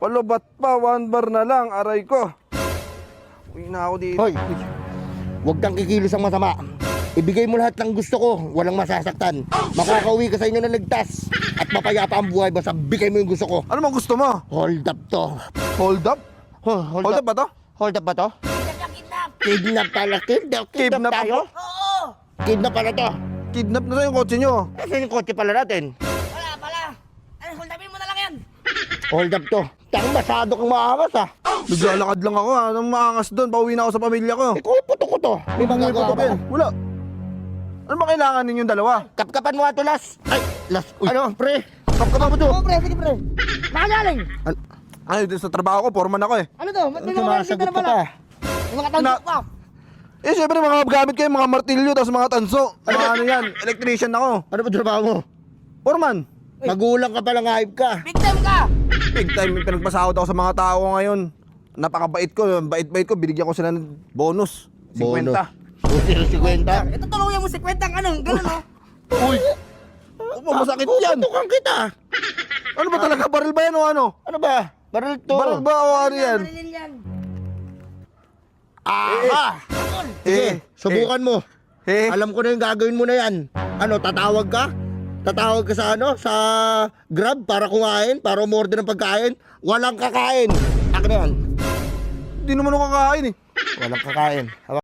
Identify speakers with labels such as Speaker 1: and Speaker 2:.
Speaker 1: Palubat pa, 1 bar na lang, aray ko. Uwi na ako dito.
Speaker 2: Hoy, huwag kang kikilos ang masama. Ibigay mo lahat ng gusto ko, walang masasaktan. Makakauwi ka sa inyo na ligtas at mapayapa ang buhay basta bigay mo yung gusto ko.
Speaker 1: Ano mang gusto mo?
Speaker 2: Hold up to.
Speaker 1: Hold up?
Speaker 2: Hold
Speaker 1: Hold up ba to?
Speaker 2: Hold up ba to?
Speaker 3: Kidnap!
Speaker 2: Kidnap pala, kidnap
Speaker 1: Kidnap
Speaker 2: tayo?
Speaker 3: Oo!
Speaker 2: Kidnap pala to.
Speaker 1: Kidnap na tayo yung kotse nyo.
Speaker 2: Kasi yung kotse pala natin.
Speaker 3: Wala pala! Ay, holdapin mo na lang yan!
Speaker 2: Hold up to. Tang masyado kang maangas ah.
Speaker 1: Naglalakad lang ako, anong maangas doon? Pauwi na ako sa pamilya ko.
Speaker 2: Ikaw yung puto ko to. May mga
Speaker 1: Ano
Speaker 2: gawa
Speaker 1: ba? Wala. Ano ba kailangan ninyong dalawa?
Speaker 2: Kapkapan mo nga to, Las. Ay, Las. Ano, pre?
Speaker 1: Kapkapa mo to.
Speaker 3: Oo, pre, sige pre! Nakagaling!
Speaker 1: Ay, sa trabaho ko, foreman ako eh.
Speaker 3: Ano to? Ba't may mga
Speaker 2: Sumasagot
Speaker 3: nakikita na
Speaker 2: ka
Speaker 3: pala?
Speaker 2: pa.
Speaker 3: May mga tanggap ka!
Speaker 1: Eh, syempre mga gamit kayo, mga martilyo, tapos mga tanso. Ano yan? Electrician ako.
Speaker 2: Ano ba trabaho mo?
Speaker 1: Foreman.
Speaker 2: Magulang ka pala, hayop ka.
Speaker 3: Victim ka!
Speaker 1: Big time, may pinagpasahod ako sa mga tao ko ngayon. Napakabait ko, bait-bait ko, binigyan ko sila ng bonus. 50.
Speaker 2: Bonus. 50.
Speaker 3: Ito tuluyan mo si Kwentang anong, gano'n o?
Speaker 1: Uy! Opo, masakit yan.
Speaker 2: Puputukan kita.
Speaker 1: Ano ba talaga? Baril ba yan o ano?
Speaker 2: Ano ba? Baril to.
Speaker 1: Baril ba o ano yan?
Speaker 3: Marilin yan!
Speaker 2: Ah! Sige, subukan mo.
Speaker 1: Eh,
Speaker 2: Alam ko na yung gagawin mo na yan. Ano, tatawag ka? Tatawag ka sa ano? Sa Grab para kumain? Para umorder ng pagkain? Walang kakain. Akin na yan.
Speaker 1: Hindi naman ako kakain eh.
Speaker 2: Walang kakain. Hawakan